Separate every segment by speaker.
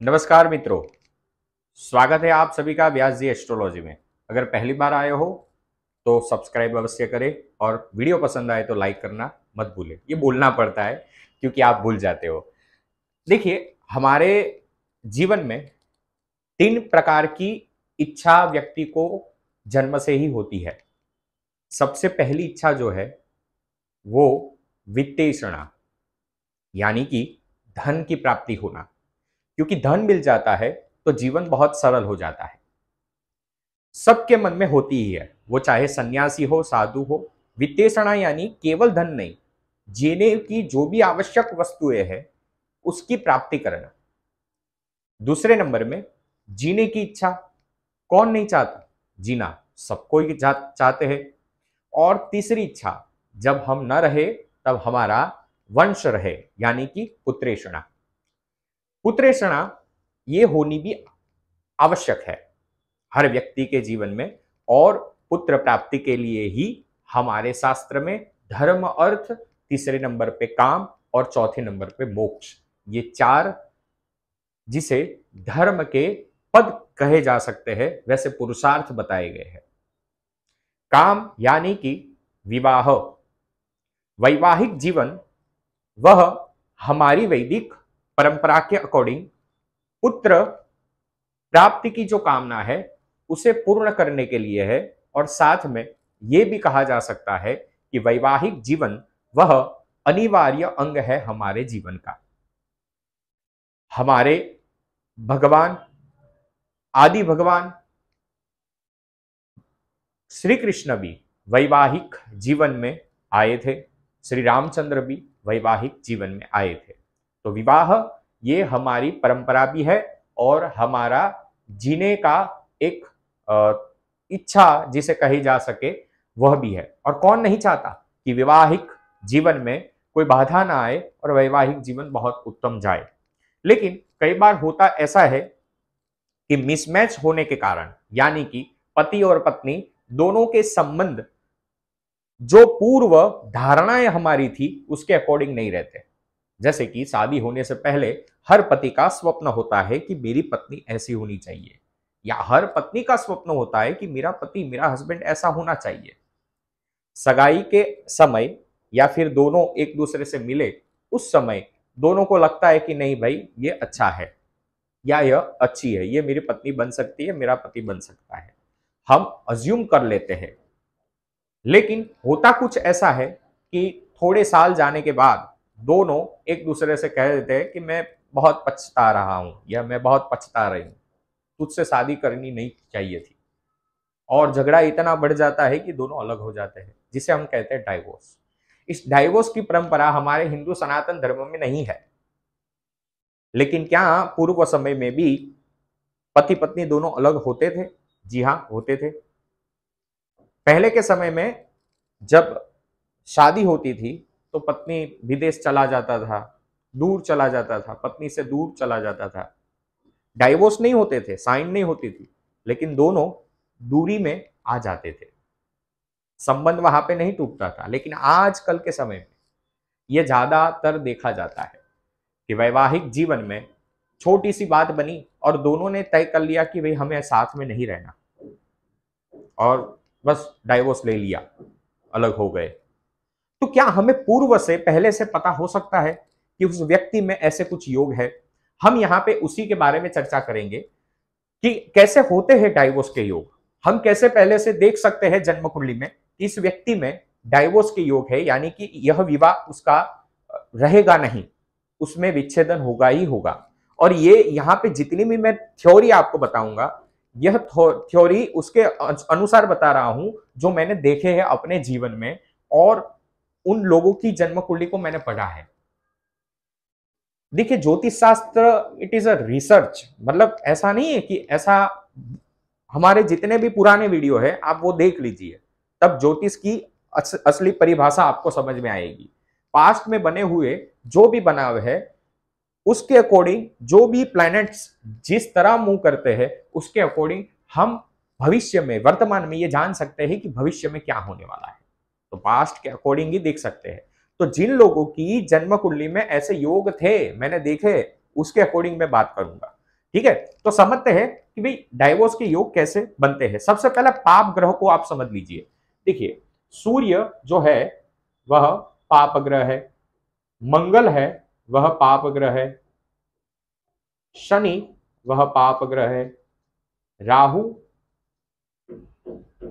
Speaker 1: नमस्कार मित्रों। स्वागत है आप सभी का व्यास जी एस्ट्रोलॉजी में। अगर पहली बार आए हो तो सब्सक्राइब अवश्य करें और वीडियो पसंद आए तो लाइक करना मत भूलें। ये बोलना पड़ता है क्योंकि आप भूल जाते हो। देखिए, हमारे जीवन में तीन प्रकार की इच्छा व्यक्ति को जन्म से ही होती है। सबसे पहली इच्छा जो है वो वित्तेषणा, यानी कि धन की प्राप्ति होना। क्योंकि धन मिल जाता है तो जीवन बहुत सरल हो जाता है। सबके मन में होती ही है, वो चाहे सन्यासी हो साधु हो। वित्तेषणा यानी केवल धन नहीं, जीने की जो भी आवश्यक वस्तुएं हैं उसकी प्राप्ति करना। दूसरे नंबर में जीने की इच्छा। कौन नहीं चाहता जीना, सबको ही चाहते हैं। और तीसरी इच्छा, जब हम न रहे तब हमारा वंश रहे, यानी कि पुत्रेषणा। पुत्रेषणा ये होनी भी आवश्यक है हर व्यक्ति के जीवन में। और पुत्र प्राप्ति के लिए ही हमारे शास्त्र में धर्म, अर्थ, तीसरे नंबर पे काम और चौथे नंबर पे मोक्ष, ये चार जिसे धर्म के पद कहे जा सकते हैं वैसे पुरुषार्थ बताए गए हैं। काम यानी कि विवाह, वैवाहिक जीवन, वह हमारी वैदिक परंपरा के अकॉर्डिंग पुत्र प्राप्ति की जो कामना है उसे पूर्ण करने के लिए है। और साथ में यह भी कहा जा सकता है कि वैवाहिक जीवन वह अनिवार्य अंग है हमारे जीवन का। हमारे भगवान, आदि भगवान श्री कृष्ण भी वैवाहिक जीवन में आए थे, श्री रामचंद्र भी वैवाहिक जीवन में आए थे। तो विवाह ये हमारी परंपरा भी है और हमारा जीने का एक इच्छा जिसे कही जा सके वह भी है। और कौन नहीं चाहता कि वैवाहिक जीवन में कोई बाधा ना आए और वैवाहिक जीवन बहुत उत्तम जाए। लेकिन कई बार होता ऐसा है कि मिसमैच होने के कारण, यानी कि पति और पत्नी दोनों के संबंध जो पूर्व धारणाएं हमारी थी उसके अकॉर्डिंग नहीं रहते। जैसे कि शादी होने से पहले हर पति का स्वप्न होता है कि मेरी पत्नी ऐसी होनी चाहिए, या हर पत्नी का स्वप्न होता है कि मेरा पति, मेरा हस्बैंड ऐसा होना चाहिए। सगाई के समय या फिर दोनों एक दूसरे से मिले उस समय दोनों को लगता है कि नहीं भाई ये अच्छा है या यह अच्छी है, ये मेरी पत्नी बन सकती है, मेरा पति बन सकता है, हम अज्यूम कर लेते हैं। लेकिन होता कुछ ऐसा है कि थोड़े साल जाने के बाद दोनों एक दूसरे से कह देते हैं कि मैं बहुत पछता रहा हूं या मैं बहुत पछता रही हूं, तुझसे शादी करनी नहीं चाहिए थी। और झगड़ा इतना बढ़ जाता है कि दोनों अलग हो जाते हैं, जिसे हम कहते हैं डाइवोर्स। इस डाइवोर्स की परंपरा हमारे हिंदू सनातन धर्म में नहीं है। लेकिन क्या पूर्व समय में भी पति पत्नी दोनों अलग होते थे? जी हाँ, होते थे। पहले के समय में जब शादी होती थी तो पत्नी विदेश चला जाता था, दूर चला जाता था, पत्नी से दूर चला जाता था। डाइवोर्स नहीं होते थे, साइन नहीं होती थी, लेकिन दोनों दूरी में आ जाते थे, संबंध वहां पे नहीं टूटता था। लेकिन आजकल के समय में यह ज्यादातर देखा जाता है कि वैवाहिक जीवन में छोटी सी बात बनी और दोनों ने तय कर लिया कि भाई हमें साथ में नहीं रहना, और बस डाइवोर्स ले लिया, अलग हो गए। तो क्या हमें पूर्व से, पहले से पता हो सकता है कि उस व्यक्ति में ऐसे कुछ योग है? हम यहाँ पे उसी के बारे में चर्चा करेंगे कि कैसे होते हैं डाइवोर्स के योग। हम कैसे पहले से देख सकते हैं जन्म कुंडली में कि इस व्यक्ति में डाइवोर्स के योग है, यानी कि यह विवाह उसका रहेगा नहीं, उसमें विच्छेदन होगा ही होगा। और ये यहाँ पे जितनी भी मैं थ्योरी आपको बताऊंगा, यह थ्योरी उसके अनुसार बता रहा हूं जो मैंने देखे हैं अपने जीवन में, और उन लोगों की जन्म कुंडली को मैंने पढ़ा है। देखिए, ज्योतिष शास्त्र इट इज अ रिसर्च, मतलब ऐसा नहीं है कि ऐसा, हमारे जितने भी पुराने वीडियो है आप वो देख लीजिए, तब ज्योतिष की असली परिभाषा आपको समझ में आएगी। पास्ट में बने हुए जो भी बनाव है उसके अकॉर्डिंग, जो भी प्लैनेट्स जिस तरह मूव करते हैं उसके अकॉर्डिंग हम भविष्य में, वर्तमान में ये जान सकते हैं कि भविष्य में क्या होने वाला है। तो पास्ट के अकॉर्डिंग ही देख सकते हैं। तो जिन लोगों की जन्म कुंडली में ऐसे योग थे मैंने देखे, उसके अकॉर्डिंग मैं बात करूंगा। ठीक है, तो समझते हैं कि भाई डाइवोर्स के योग कैसे बनते हैं। सबसे पहले पाप ग्रह को आप समझ लीजिए। देखिए, सूर्य जो है वह पाप ग्रह है, मंगल है वह पाप ग्रह है, शनि वह पाप ग्रह है, राहु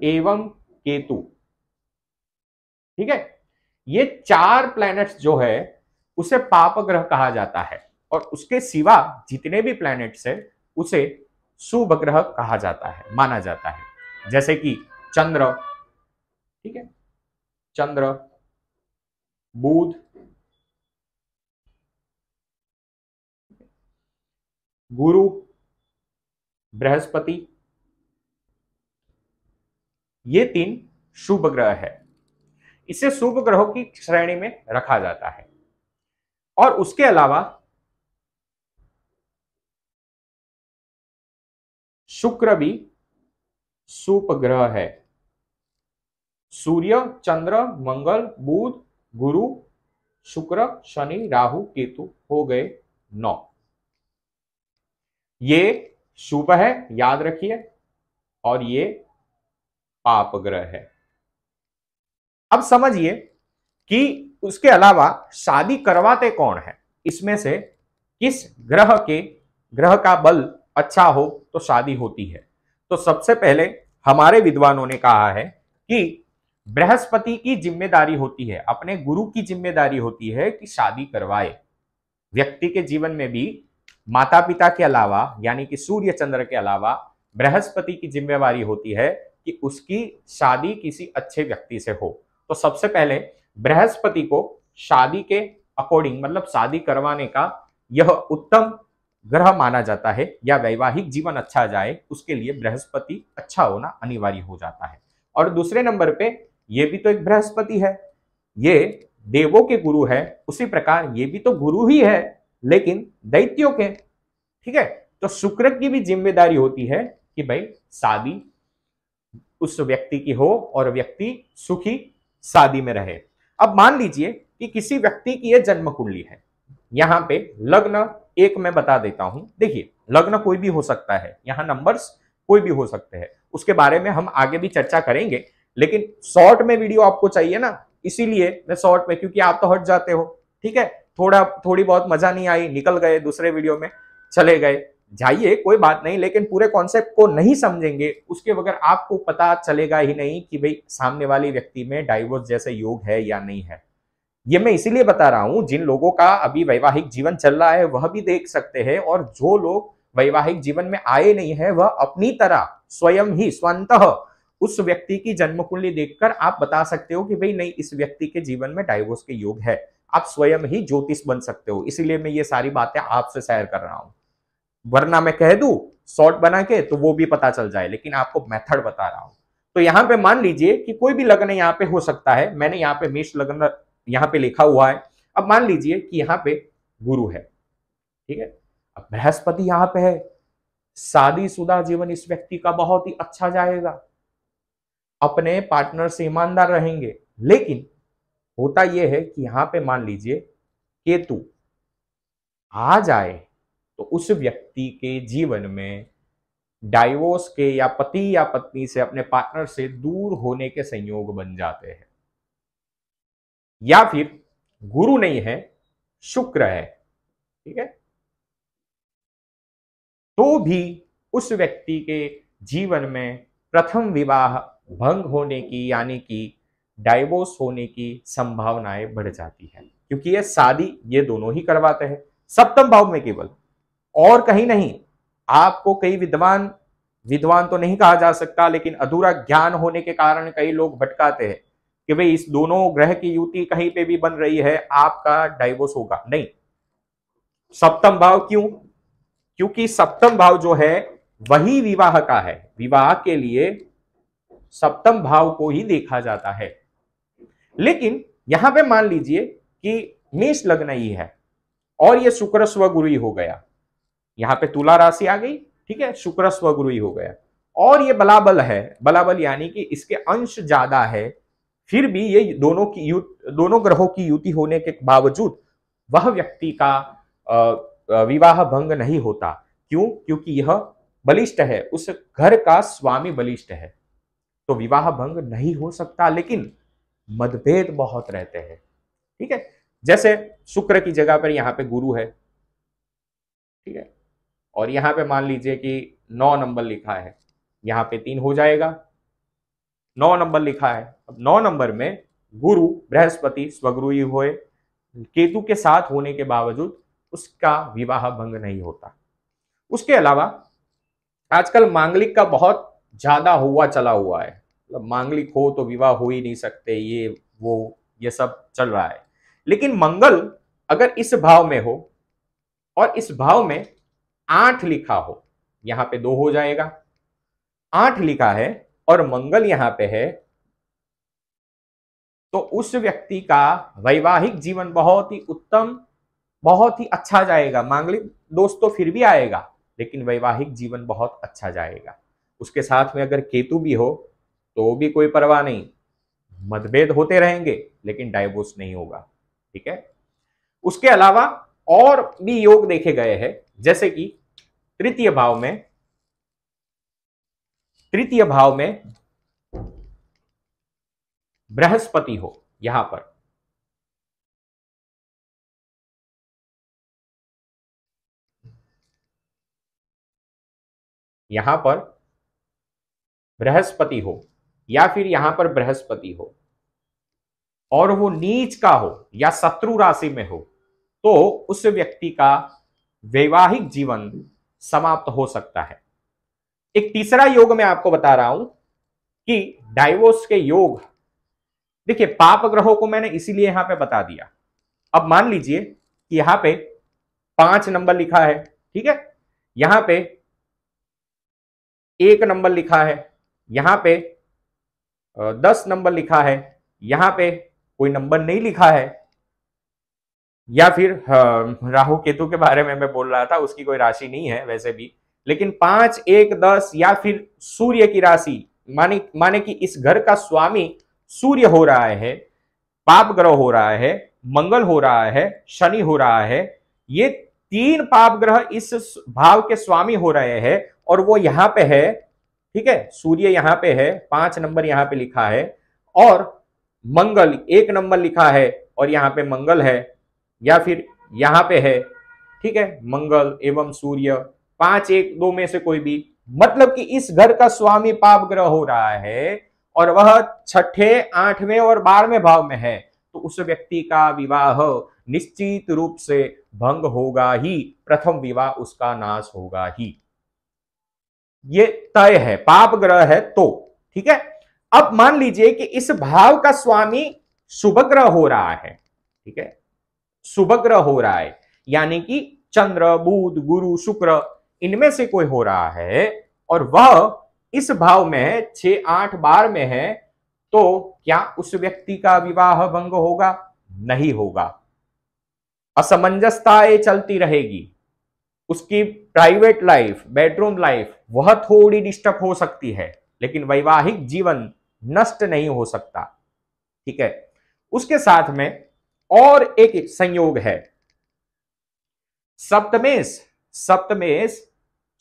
Speaker 1: एवं केतु, ठीक है, ये 4 प्लैनेट्स जो है उसे पाप ग्रह कहा जाता है। और उसके सिवा जितने भी प्लैनेट्स है उसे शुभ ग्रह कहा जाता है, माना जाता है। जैसे कि चंद्र, ठीक है, चंद्र, बुध, गुरु, बृहस्पति, ये 3 शुभ ग्रह है। इसे शुभ ग्रहों की श्रेणी में रखा जाता है। और उसके अलावा शुक्र भी शुभ ग्रह है। सूर्य, चंद्र, मंगल, बुध, गुरु, शुक्र, शनि, राहु, केतु हो गए 9। ये शुभ है, याद रखिए, और ये पाप ग्रह है। अब समझिए कि उसके अलावा शादी करवाते कौन है, इसमें से किस ग्रह का बल अच्छा हो तो शादी होती है। तो सबसे पहले हमारे विद्वानों ने कहा है कि बृहस्पति की जिम्मेदारी होती है, अपने गुरु की जिम्मेदारी होती है कि शादी करवाए। व्यक्ति के जीवन में भी माता पिता के अलावा, यानी कि सूर्य चंद्र के अलावा, बृहस्पति की जिम्मेवारी होती है कि उसकी शादी किसी अच्छे व्यक्ति से हो। तो सबसे पहले बृहस्पति को शादी के अकॉर्डिंग, मतलब शादी करवाने का यह उत्तम ग्रह माना जाता है, या वैवाहिक जीवन अच्छा जाए उसके लिए बृहस्पति अच्छा होना अनिवार्य हो जाता है। और दूसरे नंबर पे ये भी तो एक बृहस्पति है, ये देवों के गुरु है, उसी प्रकार ये भी तो गुरु ही है लेकिन दैत्यों के, ठीक है। तो शुक्र की भी जिम्मेदारी होती है कि भाई शादी उस व्यक्ति की हो और व्यक्ति सुखी शादी में रहे। अब मान लीजिए कि किसी व्यक्ति की यह जन्म कुंडली है, यहां पे लग्न एक मैं बता देता हूं। देखिए, लग्न कोई भी हो सकता है, यहां नंबर्स कोई भी हो सकते हैं, उसके बारे में हम आगे भी चर्चा करेंगे, लेकिन शॉर्ट में वीडियो आपको चाहिए ना, इसीलिए मैं शॉर्ट में, क्योंकि आप तो हट जाते हो, ठीक है, थोड़ी बहुत मजा नहीं आई, निकल गए दूसरे वीडियो में चले गए, जाइए कोई बात नहीं, लेकिन पूरे कॉन्सेप्ट को नहीं समझेंगे उसके बगैर आपको पता चलेगा ही नहीं कि भाई सामने वाली व्यक्ति में डाइवोर्स जैसे योग है या नहीं है। ये मैं इसीलिए बता रहा हूं, जिन लोगों का अभी वैवाहिक जीवन चल रहा है वह भी देख सकते हैं, और जो लोग वैवाहिक जीवन में आए नहीं है वह अपनी तरह स्वयं ही स्वतः उस व्यक्ति की जन्म कुंडली देखकर आप बता सकते हो कि भाई नहीं, इस व्यक्ति के जीवन में डाइवोर्स के योग है। आप स्वयं ही ज्योतिष बन सकते हो, इसीलिए मैं ये सारी बातें आपसे शेयर कर रहा हूं। वरना मैं कह दूं शॉर्ट बना के तो वो भी पता चल जाए, लेकिन आपको मेथड बता रहा हूं। तो यहाँ पे मान लीजिए कि कोई भी लग्न यहाँ पे हो सकता है, मैंने यहाँ पे मेष लग्न यहाँ पे लिखा हुआ है। अब मान लीजिए कि यहाँ पे गुरु है, ठीक है, अब बृहस्पति यहाँ पे है, शादीशुदा जीवन इस व्यक्ति का बहुत ही अच्छा जाएगा, अपने पार्टनर से ईमानदार रहेंगे। लेकिन होता यह है कि यहां पे मान लीजिए केतु आ जाए तो उस व्यक्ति के जीवन में डाइवोर्स के या पति या पत्नी से, अपने पार्टनर से दूर होने के संयोग बन जाते हैं। या फिर गुरु नहीं है, शुक्र है, ठीक है, तो भी उस व्यक्ति के जीवन में प्रथम विवाह भंग होने की, यानी कि डाइवोर्स होने की संभावनाएं बढ़ जाती है, क्योंकि ये शादी ये दोनों ही करवाते हैं सप्तम भाव में केवल, और कहीं नहीं। आपको कई विद्वान तो नहीं कहा जा सकता, लेकिन अधूरा ज्ञान होने के कारण कई लोग भटकाते हैं कि भाई इस दोनों ग्रह की युति कहीं पे भी बन रही है, आपका डाइवोर्स होगा। नहीं, सप्तम भाव क्यों? क्योंकि सप्तम भाव जो है वही विवाह का है, विवाह के लिए सप्तम भाव को ही देखा जाता है। लेकिन यहां पे मान लीजिए कि मेष लग्न ही है और ये शुक्र स्वगुरु ही हो गया, यहां पे तुला राशि आ गई, ठीक है, शुक्र स्वगुरु ही हो गया, और ये बलाबल है, बलाबल यानी कि इसके अंश ज्यादा है, फिर भी ये दोनों ग्रहों की युति होने के बावजूद वह व्यक्ति का विवाह भंग नहीं होता। क्यों? क्योंकि यह बलिष्ठ है, उस घर का स्वामी बलिष्ठ है, तो विवाह भंग नहीं हो सकता। लेकिन मतभेद बहुत रहते हैं, ठीक है। जैसे शुक्र की जगह पर यहाँ पे गुरु है, ठीक है, और यहाँ पे मान लीजिए कि 9 नंबर लिखा है, यहाँ पे 3 हो जाएगा। 9 नंबर लिखा है, अब 9 नंबर में गुरु बृहस्पति स्वगुरु ही हुए, केतु के साथ होने के बावजूद उसका विवाह भंग नहीं होता। उसके अलावा आजकल मांगलिक का बहुत ज्यादा हुआ चला हुआ है, मतलब मांगलिक हो तो विवाह हो ही नहीं सकते, ये वो ये सब चल रहा है। लेकिन मंगल अगर इस भाव में हो और इस भाव में 8 लिखा हो, यहां पे 2 हो जाएगा, 8 लिखा है और मंगल यहां पे है, तो उस व्यक्ति का वैवाहिक जीवन बहुत ही उत्तम, बहुत ही अच्छा जाएगा। मांगलिक दोष तो फिर भी आएगा, लेकिन वैवाहिक जीवन बहुत अच्छा जाएगा। उसके साथ में अगर केतु भी हो तो भी कोई परवाह नहीं, मतभेद होते रहेंगे लेकिन डाइवोर्स नहीं होगा, ठीक है। उसके अलावा और भी योग देखे गए हैं, जैसे कि तृतीय भाव में बृहस्पति हो, यहां पर बृहस्पति हो या फिर यहां पर बृहस्पति हो और वो नीच का हो या शत्रु राशि में हो, तो उस व्यक्ति का वैवाहिक जीवन समाप्त हो सकता है। एक तीसरा योग मैं आपको बता रहा हूं कि डाइवोर्स के योग, देखिए पाप ग्रहों को मैंने इसीलिए यहां पे बता दिया। अब मान लीजिए कि यहां पे 5 नंबर लिखा है, ठीक है, यहां पे 1 नंबर लिखा है, यहां पे 10 नंबर लिखा है, यहां पे कोई नंबर नहीं लिखा है, या फिर राहु केतु के बारे में मैं बोल रहा था, उसकी कोई राशि नहीं है वैसे भी, लेकिन 5, 1, 10 या फिर सूर्य की राशि, माने कि इस घर का स्वामी सूर्य हो रहा है, पाप ग्रह हो रहा है, मंगल हो रहा है, शनि हो रहा है, ये 3 पाप ग्रह इस भाव के स्वामी हो रहे हैं और वो यहां पे है, ठीक है। सूर्य यहां पे है, 5 नंबर यहां पे लिखा है, और मंगल 1 नंबर लिखा है और यहां पे मंगल है, या फिर यहां पे है, ठीक है, मंगल एवं सूर्य, 5, 1, 2 में से कोई भी, मतलब कि इस घर का स्वामी पाप ग्रह हो रहा है और वह 6ठे, 8वें और 12वें भाव में है, तो उस व्यक्ति का विवाह निश्चित रूप से भंग होगा ही, प्रथम विवाह उसका नाश होगा ही, ये तय है, पाप ग्रह है तो, ठीक है। अब मान लीजिए कि इस भाव का स्वामी शुभ ग्रह हो रहा है, ठीक है, शुभ ग्रह हो रहा है, यानी कि चंद्र, बुध, गुरु, शुक्र, इनमें से कोई हो रहा है और वह इस भाव में है, 6, 8, 12 में है, तो क्या उस व्यक्ति का विवाह भंग होगा? नहीं होगा। असमंजसताएं चलती रहेगी, उसकी प्राइवेट लाइफ, बेडरूम लाइफ वह थोड़ी डिस्टर्ब हो सकती है, लेकिन वैवाहिक जीवन नष्ट नहीं हो सकता, ठीक है। उसके साथ में और एक संयोग है, सप्तमेश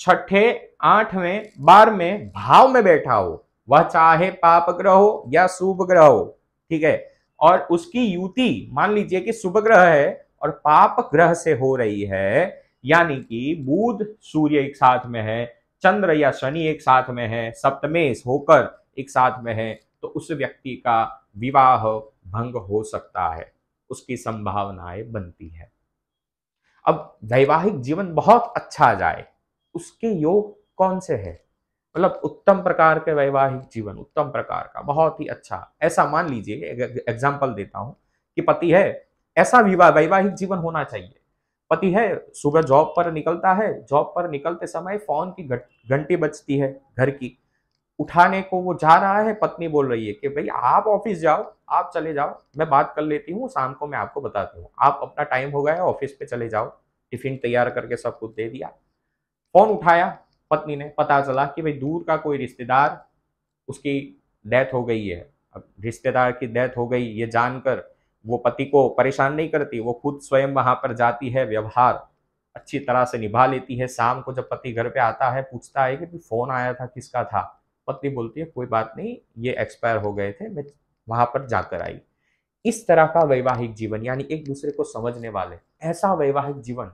Speaker 1: 6ठे, 8वें, 12वें भाव में बैठा हो, वह चाहे पाप ग्रह हो या शुभ ग्रह हो, ठीक है, और उसकी युति मान लीजिए कि शुभ ग्रह है और पाप ग्रह से हो रही है, यानी कि बुध सूर्य एक साथ में है, चंद्र या शनि एक साथ में है, सप्तमेश होकर एक साथ में है, तो उस व्यक्ति का विवाह भंग हो सकता है, उसकी संभावनाएं बनती है। अब वैवाहिक जीवन बहुत अच्छा जाए, उसके योग कौन से है? मतलब उत्तम प्रकार के वैवाहिक जीवन, उत्तम प्रकार का, बहुत ही अच्छा, ऐसा मान लीजिए, एग्जाम्पल देता हूं कि पति है, ऐसा विवाह वैवाहिक जीवन होना चाहिए। पति है, सुबह जॉब पर निकलता है, जॉब पर निकलते समय फोन की घंटी बजती है घर की, उठाने को वो जा रहा है, पत्नी बोल रही है कि भाई आप ऑफिस जाओ, आप चले जाओ, मैं बात कर लेती हूँ, शाम को मैं आपको बताती हूँ, आप अपना टाइम हो गया ऑफिस पे चले जाओ, टिफिन तैयार करके सब कुछ दे दिया। फोन उठाया पत्नी ने, पता चला कि भाई दूर का कोई रिश्तेदार, उसकी डेथ हो गई है। अब रिश्तेदार की डेथ हो गई ये जानकर वो पति को परेशान नहीं करती, वो खुद स्वयं वहां पर जाती है, व्यवहार अच्छी तरह से निभा लेती है। शाम को जब पति घर पे आता है, पूछता है कि फोन आया था, किसका था? पत्नी बोलती है कोई बात नहीं, ये एक्सपायर हो गए थे, मैं वहां पर जाकर आई। इस तरह का वैवाहिक जीवन, यानी एक दूसरे को समझने वाले, ऐसा वैवाहिक जीवन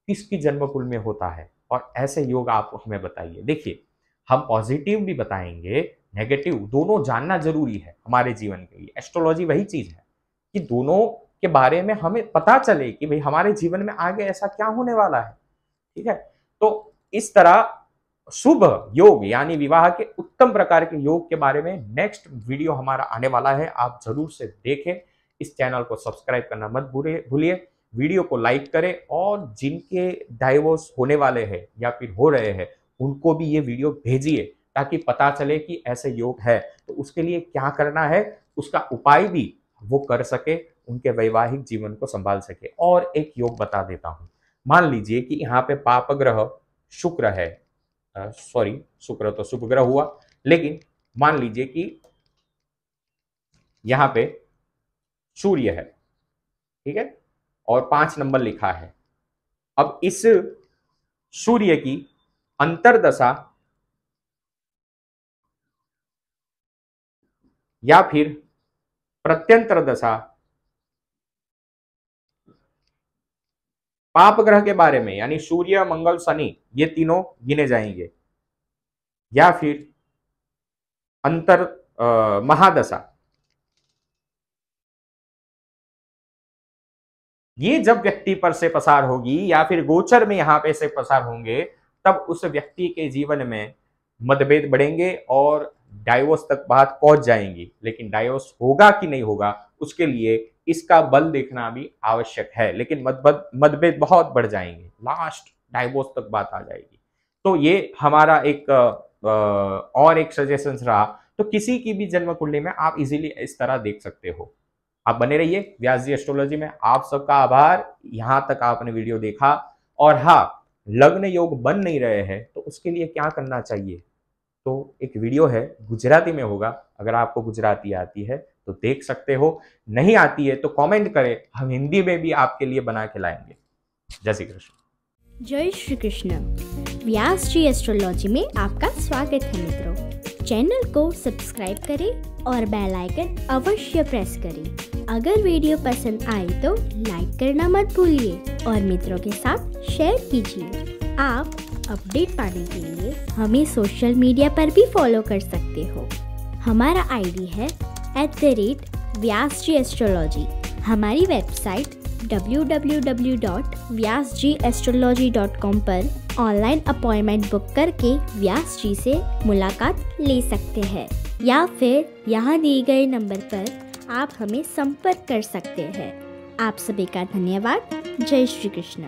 Speaker 1: किसकी जन्मकुल में होता है? और ऐसे योग आप हमें बताइए। देखिए, हम पॉजिटिव भी बताएंगे, नेगेटिव, दोनों जानना जरूरी है हमारे जीवन के लिए। एस्ट्रोलॉजी वही चीज है कि दोनों के बारे में हमें पता चले कि भाई हमारे जीवन में आगे ऐसा क्या होने वाला है। ठीक है, तो इस तरह शुभ योग यानी विवाह के उत्तम प्रकार के योग के बारे में नेक्स्ट वीडियो हमारा आने वाला है, आप जरूर से देखें। इस चैनल को सब्सक्राइब करना मत भूलिए, वीडियो को लाइक करें, और जिनके डाइवोर्स होने वाले हैं या फिर हो रहे हैं उनको भी ये वीडियो भेजिए, ताकि पता चले कि ऐसे योग है तो उसके लिए क्या करना है, उसका उपाय भी वो कर सके, उनके वैवाहिक जीवन को संभाल सके। और एक योग बता देता हूं, मान लीजिए कि यहाँ पे पाप ग्रह शुक्र है, सॉरी शुक्र तो शुभ ग्रह हुआ, लेकिन मान लीजिए कि यहाँ पे सूर्य है, ठीक है, और 5 नंबर लिखा है। अब इस सूर्य की अंतरदशा या फिर प्रत्यंतर दशा पाप ग्रह के बारे में, यानी सूर्य मंगल शनि ये तीनों गिने जाएंगे, या फिर अंतर महादशा, ये जब व्यक्ति पर से पसार होगी या फिर गोचर में यहां पे से पसार होंगे, तब उस व्यक्ति के जीवन में मतभेद बढ़ेंगे और डाइवोर्स तक बात पहुंच जाएंगी। लेकिन डाइवोर्स होगा कि नहीं होगा, उसके लिए इसका बल देखना भी आवश्यक है। लेकिन मतभेद बहुत बढ़ जाएंगे, लास्ट डाइवोर्स तक बात आ जाएगी। तो ये हमारा एक और एक सजेशन रहा। तो किसी की भी जन्म कुंडली में आप इजीली इस तरह देख सकते हो। आप बने रहिए व्यास जी एस्ट्रोलॉजी में। आप सबका आभार, यहां तक आपने वीडियो देखा। और हाँ, लग्न योग बन नहीं रहे हैं तो उसके लिए क्या करना चाहिए, तो एक वीडियो है, गुजराती में होगा, अगर आपको गुजराती आती है तो देख सकते हो, नहीं आती है तो कमेंट करें, हम हिंदी में भी आपके लिए बना के लाएंगे। जय श्री कृष्ण।
Speaker 2: जय श्री कृष्ण। व्यास जी एस्ट्रोलॉजी में आपका स्वागत है मित्रों। चैनल को सब्सक्राइब करें और बेल आइकन अवश्य प्रेस करें। अगर वीडियो पसंद आई तो लाइक करना मत भूलिए और मित्रों के साथ शेयर कीजिए। आप अपडेट पाने के लिए हमें सोशल मीडिया पर भी फॉलो कर सकते हो। हमारा आईडी है @vyasgastrology। हमारी वेबसाइट www.vyasgastrology.com पर ऑनलाइन अपॉइंटमेंट बुक करके व्यास जी से मुलाकात ले सकते हैं, या फिर यहाँ दिए गए नंबर पर आप हमें संपर्क कर सकते हैं। आप सभी का धन्यवाद। जय श्री कृष्ण।